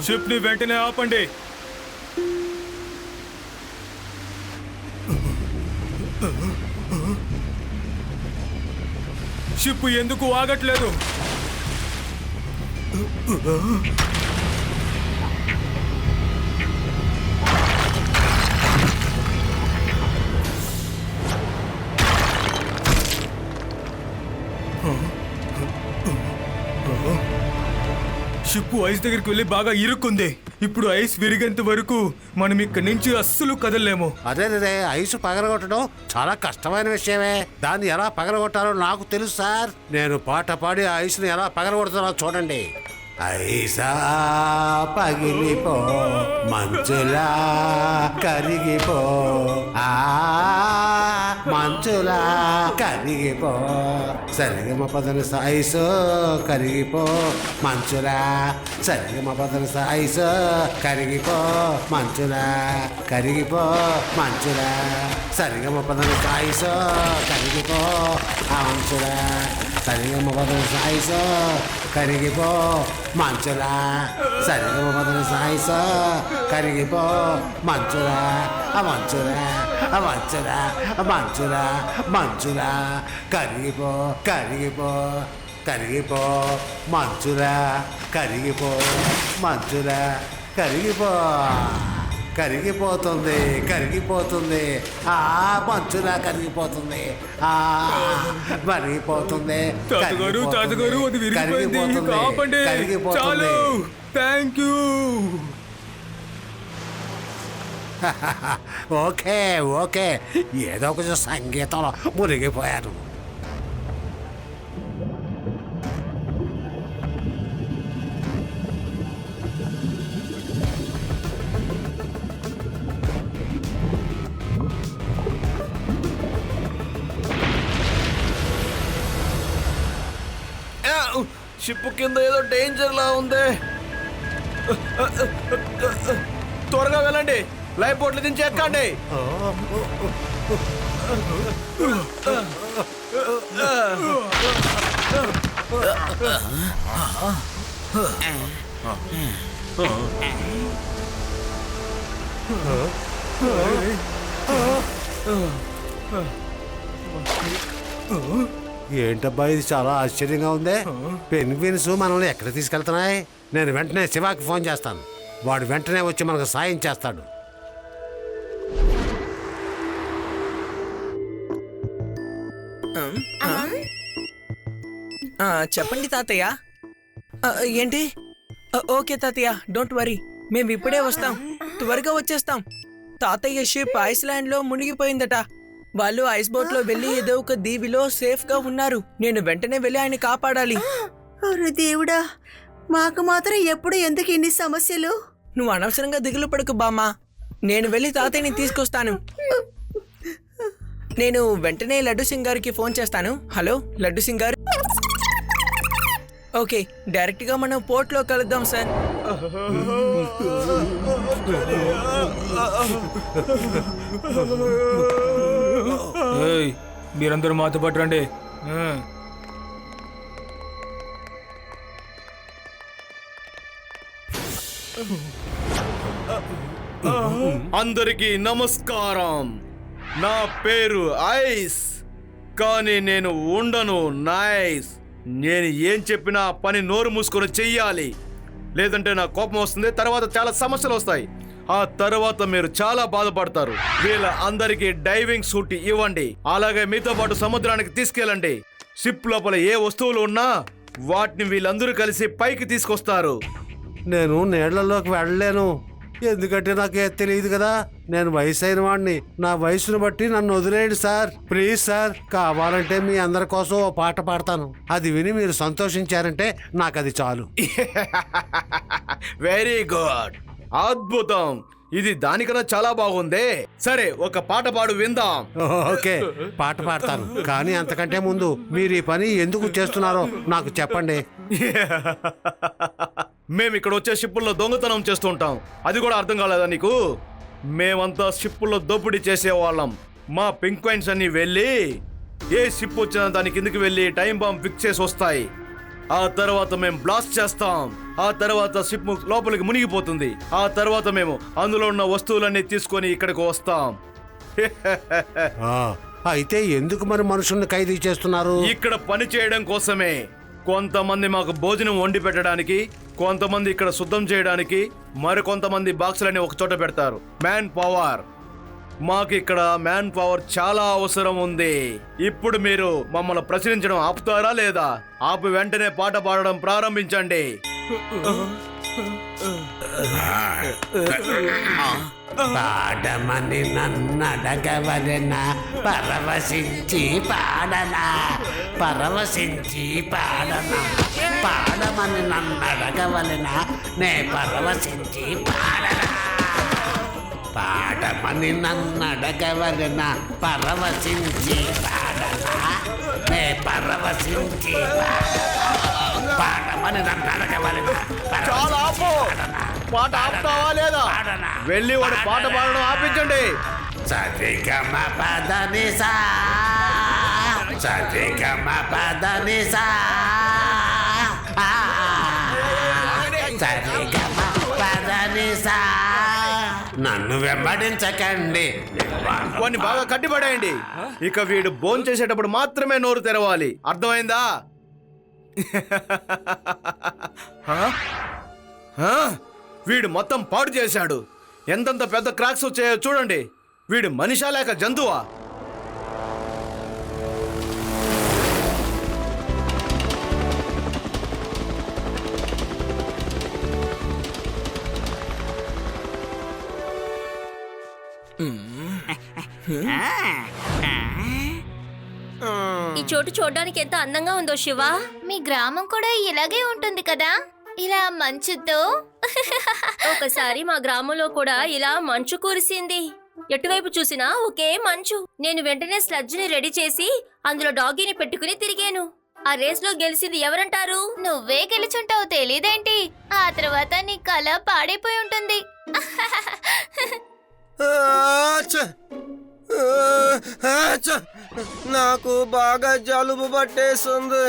Ship ని వెంటనే ఆపండి. షిప్ ఎందుకు ఆగట్లేదు? షిప్ ఐస్ దగ్గరికి వెళ్ళి బాగా ఇరుక్కుంది. ఇప్పుడు ఐస్ విరిగేంత వరకు మనం ఇక్కడి నుంచి అస్సలు కదలలేము. అదే ఐస్ పగలగొట్టడం చాలా కష్టమైన విషయమే. దాన్ని ఎలా పగలగొట్టాలో నాకు తెలుసు సార్. నేను పాట పాడి ఆ ఐస్ని ఎలా పగలగొడతానో చూడండి. ఐసా పగిలిపో, మంచులా కరిగిపో, మంచులా కరిగిపో, సరిగమ పదన ఐసు కరిగిపో, మంచులా సరిగమ పదన ఐసు కరిగిపో, మంచులా కరిగిపో, మంచులా సరిగమ పదన ఐసు కరిగిపో, మంచులా సరిగమ పదన ఐసు కరిగిపో, మంచులా సరిగమ పదన ఐసు కరిగిపో, మంచులా మంచులా మంచులా మంచులా మంచులా కరిగిపో, కరిగిపో, కరిగిపో, మంచులా కరిగిపో, మంచులా కరిగిపో, కరిగిపోతుంది, కరిగిపోతుంది, మంచులా కరిగిపోతుంది, మరిగిపోతుంది, కరిగిపోతుంది. Thank you. ఓకే ఓకే, ఏదో కొంచెం సంగీతంలో మునిగిపోయాను. షిప్ కింద ఏదో డేంజర్ లా ఉంది. త్వరగా వెళ్ళండి, లైఫ్ బోట్లు దించి ఎక్కండి. ఏంటబ్బా ఇది చాలా ఆశ్చర్యంగా ఉంది. పెన్గ్విన్స్ మనల్ని ఎక్కడ తీసుకెళ్తున్నాయి? నేను వెంటనే శివాకి ఫోన్ చేస్తాను. వాడు వెంటనే వచ్చి మనకు సాయం చేస్తాడు. చెప్పండి తాతయ్య. ఏంటి? ఓకే తాతయ్య, డోంట్ వరీ, మేము ఇప్పుడే వస్తాం, త్వరగా వచ్చేస్తాం. తాతయ్య షిప్ ఐస్లాండ్ లో మునిగిపోయిందట. వాళ్ళు ఐస్ బోట్ లో వెళ్లి ఏదో ఒక దీవిలో సేఫ్ గా ఉన్నారు. నేను వెంటనే వెళ్ళి ఆయన కాపాడాలి. దేవుడా, మాకు మాత్రం ఎప్పుడు ఎందుకు ఇన్ని సమస్యలు? నువ్వు అనవసరంగా దిగులు పడకు బామ్మా, నేను వెళ్ళి తాతయ్యని తీసుకొస్తాను. నేను వెంటనే లడ్డు సింగ్ గారికి ఫోన్ చేస్తాను. హలో లడ్డు సింగ్ గారు. ఓకే, డైరెక్ట్ గా మనం పోర్ట్ లో కలుద్దాం సార్. మీరందరూ మాతో పాటు రండి. అందరికీ నమస్కారం. నా పేరు ఐస్, కానీ నేను ఉండను నైస్. నేను ఏం చెప్పినా పని నోరు మూసుకొని చెయ్యాలి, లేదంటే నా కోపం వస్తుంది. తర్వాత చాలా సమస్యలు వస్తాయి. ఆ తర్వాత మీరు చాలా బాధపడతారు. వీళ్ళ అందరికీ డైవింగ్ సూట్ ఇవ్వండి, అలాగే మీతో పాటు సముద్రానికి తీసుకెళ్ళండి. షిప్ లోపల ఏ వస్తువులు ఉన్నా వాటిని వీళ్ళందరూ కలిసి పైకి తీసుకొస్తారు. నేను నీళ్లలోకి వెళ్ళలేను, ఎందుకంటే నాకే తెలియదు కదా. నేను వయసు అయిన వాడిని, నా వయసును బట్టి నన్ను వదిలేయండి సార్, ప్లీజ్ సార్. కావాలంటే మీ అందరి కోసం ఓ పాట పాడతాను, అది విని మీరు సంతోషించారంటే నాకు అది చాలు. వెరీ గుడ్, అద్భుతం. ఇది దానికన్నా చాలా బాగుంది. సరే, ఒక పాట పాడు విందాం. ఓకే, పాట పాడతాను, కానీ అంతకంటే ముందు మీరు ఈ పని ఎందుకు చేస్తున్నారో నాకు చెప్పండి. మేము ఇక్కడ వచ్చే షిప్పుల్లో దొంగతనం చేస్తుంటాం, అది కూడా అర్థం కాలేదా నీకు? మేమంతా షిప్పుల్లో దోపిడీ చేసేవాళ్ళం. మా పెంగ్విన్స్ అన్ని వెళ్ళి ఏ షిప్ వచ్చినా దాని కిందకి వెళ్ళి టైం బాంబ్ ఫిక్స్ చేసి వస్తాయి. ఆ తర్వాత మేము బ్లాస్ట్ చేస్తాం. ఆ తర్వాత షిప్ లోపలికి మునిగిపోతుంది. ఆ తర్వాత మేము అందులో ఉన్న వస్తువులన్నీ తీసుకొని ఇక్కడికి వస్తాం. ఆ, అయితే ఎందుకు మరి మనుషుల్ని ఖైదీ చేస్తున్నారు? ఇక్కడ పని చేయడం కోసమే. కొంతమంది మాకు భోజనం వండి పెట్టడానికి, కొంతమంది ఇక్కడ శుద్ధం చేయడానికి, మరికొంతమంది బాక్సులని ఒక చోట పెడతారు. Man power. మాకు ఇక్కడ మ్యాన్ పవర్ చాలా అవసరం ఉంది. ఇప్పుడు మీరు మమ్మల్ని ప్రశ్నించడం ఆపుతారా లేదా? ఆపి వెంటనే పాట పాడడం ప్రారంభించండి. పాడమని నన్నడగవలెనా, పరవశించి పాడనా, పరవశించి పాడనా, పాడమని నన్నడగవలెనా, నే పరవశించి పాడనా, పాడమని నన్నడగవలెనా, పరవశించి పాడనా, నే పరవశించి పాడనా, పాడమని నన్నడగవలెనా, చాలా ఆపు. పాట ఆపుతావా లేదా? వెళ్ళి వాడు పాట పాడడం ఆపించండి. సరిగమ పదనిసా, సరిగమ పదనిసా, సరిగమ పదనిసా. నన్ను వెంబడించకండి. వాడిని బాగా కట్టిపడేయండి. ఇక వీడు భోంచేసేటప్పుడు చేసేటప్పుడు మాత్రమే నోరు తెరవాలి. అర్థమైందా? వీడు మొత్తం పాడు చేశాడు. ఎంతంత పెద్ద క్రాక్స్ వచ్చాయో చూడండి. వీడు మనిషా లేక జంతువా? ఈ చోటు చూడడానికి ఎంత అందంగా ఉందో శివ. మీ గ్రామం కూడా ఇలాగే ఉంటుంది కదా, ఇలా మంచుతో. ఒకసారి మా గ్రామంలో కూడా ఇలా మంచు కురిసింది. ఎటువైపు చూసినా ఒకే మంచు. నేను వెంటనే స్లడ్జ్ ని రెడీ చేసి అందులో డాగీని పెట్టుకుని తిరిగాను. ఆ రేస్ లో గెలిచింది ఎవరంటారు? నువ్వే గెలుచుంటావు తెలీదేంటి? ఆ తర్వాత నీ కళ పాడైపోయి ఉంటుంది. నాకు బాగా జలుబు పట్టేస్తుంది.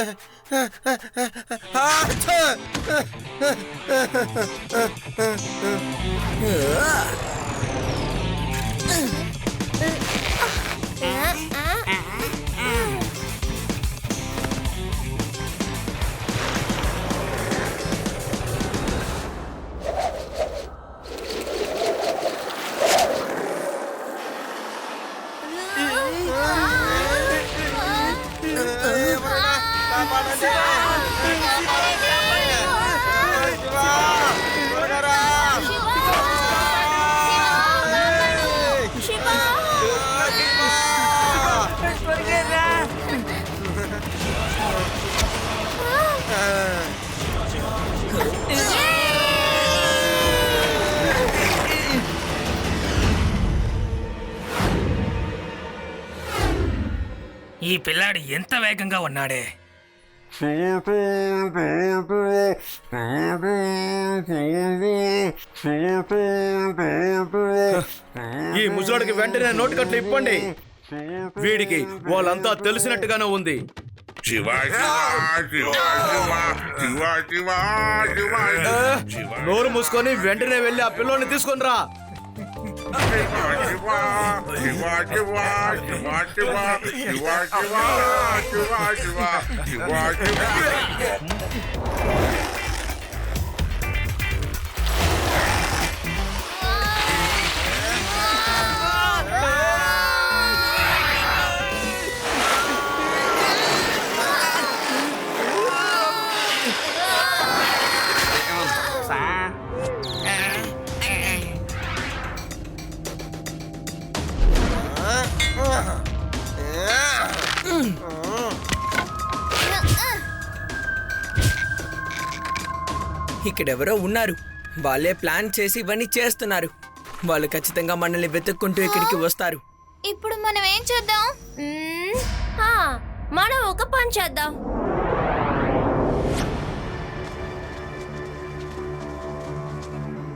ఈ పిల్లాడు ఎంత వేగంగా ఉన్నాడే. ఈ ముసలోడికి వెంటనే నోటు కట్లు ఇప్పండి. వీడికి వాళ్ళంతా తెలిసినట్టుగానే ఉంది. నోరు మూసుకొని వెంటనే వెళ్ళి ఆ పిల్లోని తీసుకొని రా. ఇక్కడెవరో ఉన్నారు. వాళ్ళే ప్లాన్ చేసి ఇవన్నీ చేస్తున్నారు. వాళ్ళు ఖచ్చితంగా మనల్ని వెతుక్కుంటూ ఇక్కడికి వస్తారు. ఇప్పుడు మనం ఏం చేద్దాం? మనం ఒక పని చేద్దాం.